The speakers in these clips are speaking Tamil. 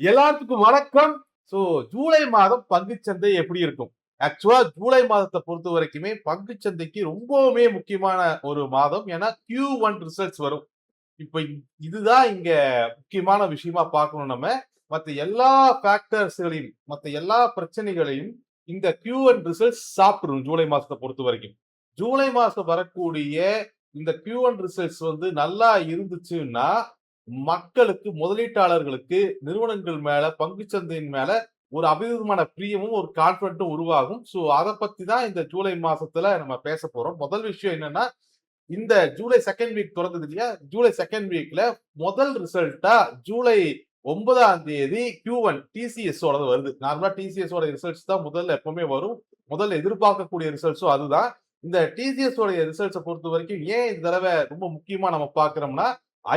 எல்லாத்துக்கும் வணக்கம். சோ ஜூலை மாதம் பங்குச்சந்தை எப்படி இருக்கும்? ஆக்சுவலா ஜூலை மாதத்தை பொறுத்த வரைக்குமே பங்குச்சந்தைக்கு ரொம்பவுமே முக்கியமான ஒரு மாதம். ஏன்னா Q1 ரிசல்ட்ஸ் வரும். இப்ப இதுதான் இங்க முக்கியமான விஷயமா பார்க்கணும் நம்ம. மத்த எல்லா ஃபேக்டர்ஸ்களையும், மத்த எல்லா பிரச்சனைகளையும் இந்த Q1 ரிசல்ட்ஸ் சாப்பிட்டுரும் ஜூலை மாசத்தை பொறுத்த வரைக்கும். ஜூலை மாசம் வரக்கூடிய இந்த Q1 ரிசல்ட்ஸ் வந்து நல்லா இருந்துச்சுன்னா, மக்களுக்கு, முதலீட்டாளர்களுக்கு, நிறுவனங்கள் மேல, பங்குச்சந்தையின் மேல ஒரு அபரிதமான பிரியமும், ஒரு கான்ஃபிடென்ட்டும் உருவாகும். சோ அத பத்தி தான் இந்த ஜூலை மாசத்துல நம்ம பேசப் போறோம். முதல் விஷயம் என்னன்னா, இந்த ஜூலை 2nd வீக் தொடங்குது இல்லையா? ஜூலை 2nd வீக்ல முதல் ரிசல்ட்டா ஜூலை 9ஆம் தேதி Q1 டிசிஎஸ் ஓடது வருது. நார்மலா டிசிஎஸ் ஓட ரிசல்ட்ஸ் தான் முதல்ல எப்பவுமே வரும். முதல்ல எதிர்பார்க்கக்கூடிய ரிசல்ட்ஸும் அதுதான். இந்த டிசிஎஸ் உடைய ரிசல்ட்ஸ பொறுத்தவரைக்கும் ஏன் இந்த தடவை ரொம்ப முக்கியமா நம்ம பார்க்கிறோம்னா,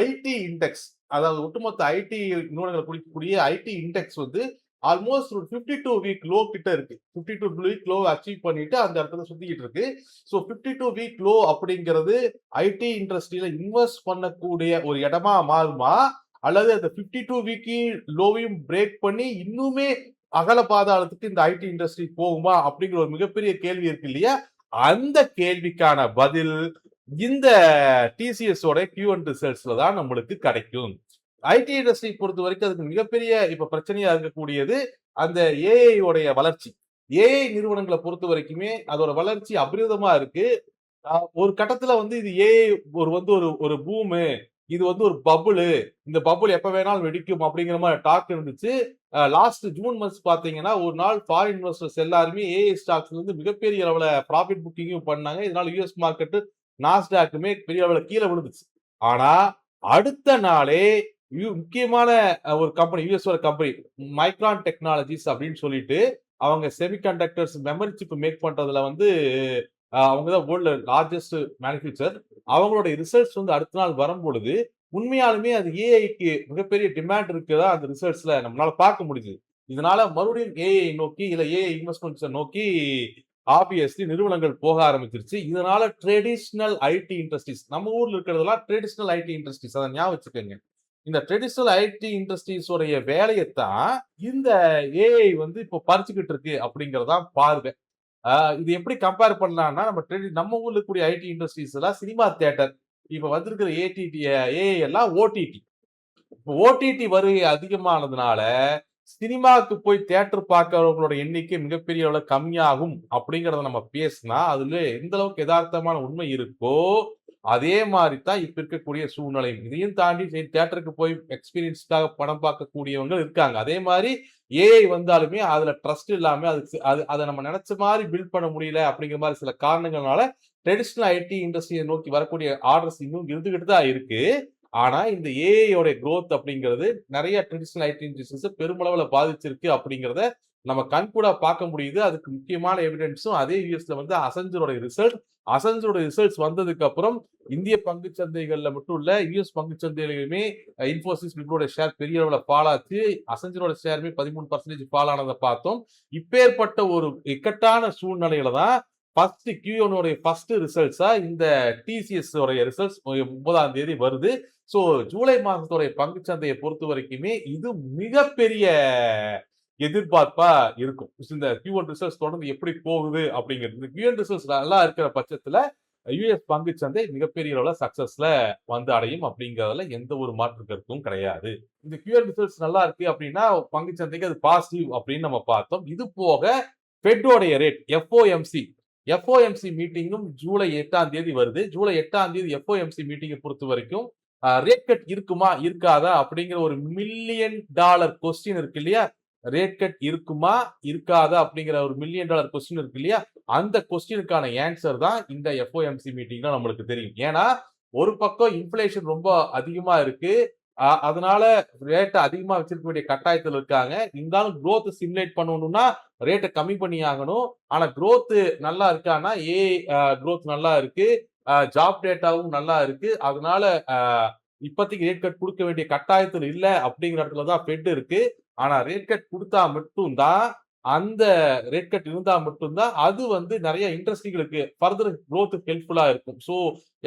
ஐடி இண்டெக்ஸ், அதாவது ஒட்டுமொத்த ஐடி நிறுவனங்கள் குறிக்கக்கூடிய ஐடி இண்டெக்ஸ் வந்து ஆல்மோஸ்ட் ஒரு 52 வீக் லோ கிட்ட இருக்கு. 52 வீக் லோ அச்சீவ் பண்ணிட்டு அந்த இடத்துல சுத்திக்கிட்டு இருக்கு. சோ 52 வீக் லோ அப்படிங்கிறது ஐடி இண்டஸ்ட்ரியில இன்வெஸ்ட் பண்ணக்கூடிய ஒரு இடமா மாறுமா? அல்லது அந்த 52 வீக் லோவையும் பிரேக் பண்ணி இன்னுமே அகல பாதாளத்துக்கு இந்த ஐடி இண்டஸ்ட்ரி போகுமா? அப்படிங்கிற ஒரு மிகப்பெரிய கேள்வி இருக்கு இல்லையா? அந்த கேள்விக்கான பதில் இந்த டிசிஎஸ் ஓட Q1 ரிசல்ட்ஸ்ல தான் நம்மளுக்கு கிடைக்கும். ஐடி இண்டஸ்ட்ரி பொறுத்த வரைக்கும் அதுக்கு மிகப்பெரிய இப்ப பிரச்சனையா இருக்கக்கூடியது அந்த ஏஐ உடைய வளர்ச்சி. ஏஐ நிறுவனங்களை பொறுத்த வரைக்குமே அதோட வளர்ச்சி அபரிதமா இருக்கு. ஒரு கட்டத்துல வந்து இது ஏஐ ஒரு ஒரு பூமு, இது வந்து ஒரு பபுளு, இந்த பபுள் எப்ப வேணாலும் வெடிக்கும் அப்படிங்கிற மாதிரி டாக் இருந்துச்சு. லாஸ்ட் ஜூன் மந்த்ஸ் பாத்தீங்கன்னா ஒரு நாள் ஃபாரின் இன்வெஸ்டர்ஸ் எல்லாருமே ஏஐ ஸ்டாக்ஸ் வந்து மிகப்பெரிய அளவுல ப்ராஃபிட் புக்கிங்கும் பண்ணாங்க. இதனால யுஎஸ் மார்க்கெட் நாஸ்டாக்குமே பெரிய அளவுல கீழே விழுந்துச்சு. ஆனா அடுத்த நாளே முக்கியமான ஒரு கம்பெனி, யுஎஸ் ஒரு கம்பெனி மைக்ரான் டெக்னாலஜிஸ் அப்படின்னு சொல்லிட்டு அவங்க செமிகண்டக்டர்ஸ் மெமரி சிப் மேக் பண்றதுல வந்து அவங்க தான் வேர்ல்ட்ல லார்ஜஸ்ட் மேனுஃபேக்சர். அவங்களோட ரிசல்ட்ஸ் வந்து அடுத்த நாள் வரும்பொழுது உண்மையாலுமே அது ஏஐக்கு மிகப்பெரிய டிமாண்ட் இருக்குதா அந்த ரிசல்ட்ஸ்ல நம்மளால பார்க்க முடியுது. இதனால மறுபடியும் ஏஐ நோக்கி இல்ல ஏஐ இன்வெஸ்ட்மெண்ட்ஸை நோக்கி ஆப்வியஸ்லி நிறுவனங்கள் போக ஆரம்பிச்சிருச்சு. இதனால ட்ரெடிஷனல் ஐடி இண்டஸ்ட்ரீஸ், நம்ம ஊர்ல இருக்கிறதெல்லாம் ட்ரெடிஷனல் ஐடி இண்டஸ்ட்ரீஸ், அதை ஞாபகம் வச்சுக்கோங்க. இந்த ட்ரெடிஷனல் ஐடி இண்டஸ்ட்ரீஸ் உடைய வேலையைத்தான் இந்த ஏஐ வந்து இப்போ பறிச்சுக்கிட்டு இருக்கு அப்படிங்கறதான் பார்வை. இது எப்படி கம்பேர் பண்ணலாம்னா, நம்ம ஊர்ல இருக்கக்கூடிய ஐடி இண்டஸ்ட்ரீஸ் எல்லாம் சினிமா தியேட்டர். இப்ப வந்திருக்கிற ஏடிடி ஏஐ எல்லாம் ஓடிடி. ஓடிடி வருகை அதிகமானதுனால சினிமாவுக்கு போய் தியேட்டர் பார்க்கிறவங்களோட எண்ணிக்கை மிகப்பெரிய அளவுல கம்மியாகும் அப்படிங்கறத நம்ம பேசினா அதுல எந்த அளவுக்கு யதார்த்தமான உண்மை இருக்கோ அதே மாதிரி தான் இப்ப இருக்கக்கூடிய சூழ்நிலை. இதையும் தாண்டி தியேட்டருக்கு போய் எக்ஸ்பீரியன்ஸ்க்காக படம் பார்க்கக்கூடியவங்க இருக்காங்க. அதே மாதிரி ஏஐ வந்தாலுமே அதுல ட்ரஸ்ட் இல்லாம அதை நம்ம நினைச்ச மாதிரி பில்ட் பண்ண முடியல அப்படிங்கிற மாதிரி சில காரணங்களால ட்ரெடிஷனல் ஐடி இண்டஸ்ட்ரியை நோக்கி வரக்கூடிய ஆர்டர்ஸ் இன்னும் இருந்துகிட்டு தான் இருக்கு. ஆனா இந்த ஏஐயோட growth அப்படிங்கிறது நிறைய ட்ரெடிஷனல் ஐடி இண்டஸ்ட்ரீஸ் பெருமளவுல பாதிச்சிருக்கு அப்படிங்கிறத நம்ம கண்கூடா பார்க்க முடியுது. அதுக்கு முக்கியமான எவிடன்ஸும் அதே யூஎஸ்ல வந்து அசஞ்சரோட ரிசல்ட்ஸ் வந்ததுக்கு அப்புறம் இந்திய பங்கு சந்தைகள்ல மட்டும் இல்ல, யூஎஸ் பங்கு சந்தையிலுமே இன்ஃபோசிஸ், விப்ரோட ஷேர் பெரிய அளவுல ஃபால் ஆச்சு. அசஞ்சரோட ஷேருமே 13% ஃபால் ஆனதை பார்த்தோம். இப்பேற்பட்ட ஒரு இக்கட்டான சூழ்நிலையில தான் ஃபர்ஸ்ட் ரிசல்ட்ஸா இந்த டிசிஎஸ் உடைய ரிசல்ட்ஸ் 9ஆம் தேதி வருது. சோ ஜூலை மாசத்துடைய பங்குச்சந்தையை பொறுத்த வரைக்குமே இது மிகப்பெரிய எதிர்பார்ப்பா இருக்கும். இந்த Q1 ரிசல்ட்ஸ் தொடர்ந்து எப்படி போகுது அப்படிங்கிறது. இந்த Q1 ரிசல்ட்ஸ் நல்லா இருக்கிற பட்சத்துல யுஎஸ் பங்குச்சந்தை மிகப்பெரிய அளவுல சக்சஸ்ல வந்து அடையும் அப்படிங்கறதுல எந்த ஒரு மாற்று கருத்தும் கிடையாது. இந்த Q1 ரிசல்ட்ஸ் நல்லா இருக்கு அப்படின்னா பங்குச்சந்தைக்கு அது பாசிட்டிவ் அப்படின்னு நம்ம பார்த்தோம். இது போக ஃபெட்டோடைய ரேட் எஃப்ஓஎம்சி மீட்டிங்கும் ஜூலை 8ஆம் தேதி வருது. ஜூலை 8ஆம் தேதி எஃப்ஓஎம்சி மீட்டிங்கை பொறுத்த வரைக்கும் ரேட் கட் இருக்குமா இருக்காதா அப்படிங்கிற ஒரு $1 மில்லியன் கொஸ்டின் இருக்கு இல்லையா? ரேட் கட் இருக்குமா இருக்காதா அப்படிங்கிற ஒரு $1 மில்லியன் கொஸ்டின் இருக்கு இல்லையா? அந்த கொஸ்டினுக்கான ஆன்சர் தான் இந்த எஃப்ஓஎம்சி மீட்டிங்ல நம்மளுக்கு தெரியும். ஏன்னா ஒரு பக்கம் இன்ஃபிளேஷன் ரொம்ப அதிகமா இருக்கு. அதனால ரேட்டை அதிகமா வச்சிருக்க வேண்டிய கட்டாயத்தில் இருக்காங்க. இருந்தாலும் growth ஸ்டிமுலேட் பண்ணணும்னா ரேட்டை கம்மி பண்ணி ஆகணும். ஆனா growth நல்லா இருக்கான்னா ஏஐ growth நல்லா இருக்கு. ஜாப் டேட்டாவும் நல்லா இருக்கு. அதனால இப்போதைக்கு ரேட் கட் கொடுக்க வேண்டிய கட்டாயத்தில் இல்ல அப்படிங்கிற இடத்துல தான் ஃபெட் இருக்கு. ஆனா ரேட் கட் கொடுத்தா மட்டும் தான் அந்த ரேட் கட் இருந்தா மட்டும் தான் அது வந்து நெறைய இண்டஸ்ட்ரிகளுக்கு ஃபர்தர் குரோத்க்கு ஹெல்ப்ஃபுல்லா இருக்கும். ஸோ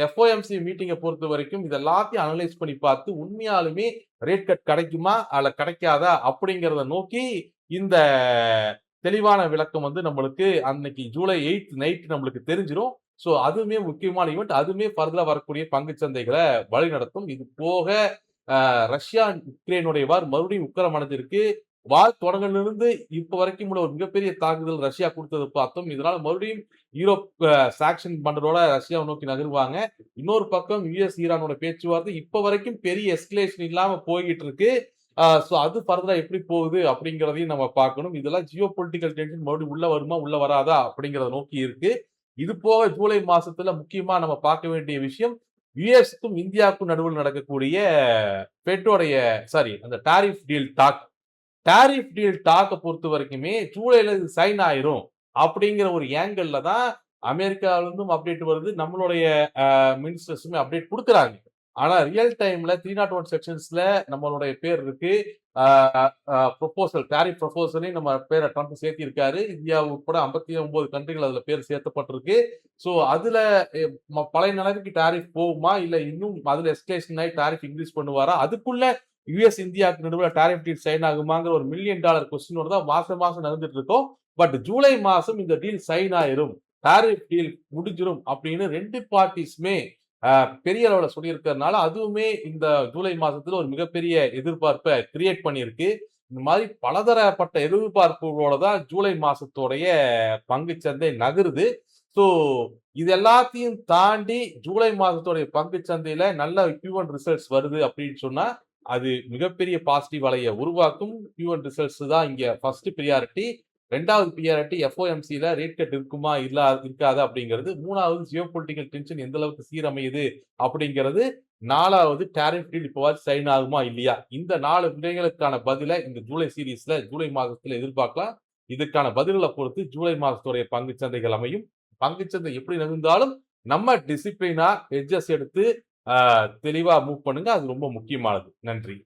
எஃப்ஓஎம்சி மீட்டிங்க பொறுத்தவரைக்கும் இது எல்லாத்தையும் அனலைஸ் பண்ணி பார்த்து உண்மையாலுமே ரேட் கட் கிடைக்குமா? அல்ல கிடைக்காதா? அப்படிங்கிறத நோக்கி இந்த தெளிவான விளக்கம் வந்து நம்மளுக்கு அன்னைக்கு ஜூலை 8 நைட் நம்மளுக்கு தெரிஞ்சிரும். ஸோ அதுவுமே முக்கியமான ஈவென்ட். அதுவுமே ஃபர்தரா வரக்கூடிய பங்குச் சந்தைகள வழிநடத்தும். இது போக ரஷ்யா, உக்ரைனுடைய வார் மறுபடியும் உக்கிரம் அடைஞ்சிருக்கு. வார் தொடங்குனதிலிருந்து இப்ப வரைக்கும் உள்ள ஒரு மிகப்பெரிய தாக்குதல் ரஷ்யா குடுத்தத பார்த்தோம். இதனால மறுபடியும் யூரோப் சாங்ஷன் பண்றதோட ரஷ்யாவ நோக்கி நகருவாங்க. இன்னொரு பக்கம் யுஎஸ், ஈரானோட பேச்சுவார்த்தை இப்ப வரைக்கும் பெரிய எஸ்கலேஷன் இல்லாம போய்க்கிட்டு இருக்கு. சோ அது ஃபர்தரா எப்படி போகுது அப்படிங்கிறதையும் நம்ம பார்க்கணும். இதெல்லாம் ஜியோ பொலிட்டிக்கல் டென்ஷன் மறுபடியும் உள்ள வருமா? உள்ள வராதா? அப்படிங்கிறத நோக்கி இருக்கு. இது போக ஜூலை மாசத்துல முக்கியமா நம்ம பார்க்க வேண்டிய விஷயம், யுஎஸ்க்கும் இந்தியாவுக்கும் நடுவுல நடக்கக்கூடிய ஃபெட்டோடைய அந்த டாரிஃப் டீல் டாக்க பொறுத்தவரைக்குமே ஜூலைல இது சைன் ஆயிரும். அப்படிங்கிற ஒரு ஆங்கிள்ல தான் அமெரிக்காவில இருந்தும் அப்டேட் வருது. நம்மளுடைய மினிஸ்டர்ஸுமே அப்டேட் குடுக்குறாங்க. ஆனா ரியல் டைம்ல 301 செக்ஷன்ஸ்ல நம்மளுடைய பேர் இருக்கு. ஆ டாரிஃப் ப்ரொபோசலையும் நம்ம பேர ட்ரம்ப் சேர்த்திருக்காரு. இந்தியா உட்பட 59 கண்ட்ரிகள் அதுல பேர் சேர்க்கப்பட்டிருக்கு. சோ அதுல எ பழைய நிலைமைக்கு டாரிஃப் போகுமா? இல்ல இன்னும் அதுல எஸ்கலேஷன் ஆயி டாரிஃப் இன்கிரீஸ் பண்ணுவாரா? அதுக்குள்ள யுஎஸ், இந்தியாவுக்கு நடுவுல டாரிஃப் டீல் சைன் ஆகுமாங்கிற ஒரு $1 மில்லியன் கொஸ்டினோட தான் மாசம் மாசம் நடந்துட்டு இருக்கோம். பட் ஜூலை மாசம் இந்த டீல் சைன் ஆயிரும். டாரிஃப் டீல் முடிஞ்சிரும் அப்படின்னு 2 பார்ட்டீஸ்மே பெரிய அளவுல சொல்லியிருக்கிறதுனால, அதுவுமே இந்த ஜூலை மாசத்துல ஒரு மிகப்பெரிய எதிர்பார்ப்ப கிரியேட் பண்ணியிருக்கு. இந்த மாதிரி பலதரப்பட்ட எதிர்பார்ப்புகளோட தான் ஜூலை மாசத்தோடைய பங்குச்சந்தை நகருது. ஸோ இது எல்லாத்தையும் தாண்டி ஜூலை மாதத்துடைய பங்குச் சந்தையில நல்ல Q1 ரிசல்ட்ஸ் வருது அப்படின்னு சொன்னா, அது மிகப்பெரிய பாசிட்டிவ் அலைய உருவாக்கும். Q1 ரிசல்ட்ஸ் தான் இங்க ஃபர்ஸ்ட் பிரியாரிட்டி. 2வது பிரியாரிட்டி எஃப்ஓஎம்சில ரேட் கட் இருக்குமா? இருக்காதா? அப்படிங்கிறது. 3வது ஜியோ பொலிட்டிக்கல் டென்ஷன் எந்த அளவுக்கு சீரமையுது? அப்படிங்கிறது. 4வது டாரிஃப் டீல் இப்பவாது சைன் ஆகுமா? இல்லையா? இந்த 4 விடயங்களுக்கான பதில இந்த ஜூலை சீரிஸ்ல ஜூலை மாதத்துல எதிர்பார்க்கலாம். இதுக்கான பதில்கள பொறுத்து ஜூலை மாதத்துடைய பங்குச் சந்தைகள் அமையும். பங்குச்சந்தை எப்படி நகர்ந்தாலும் நம்ம டிசிப்ளினா ஹெட்ஜஸ் எடுத்து தெளிவா மூவ் பண்ணுங்க. அது ரொம்ப முக்கியமானது. நன்றி.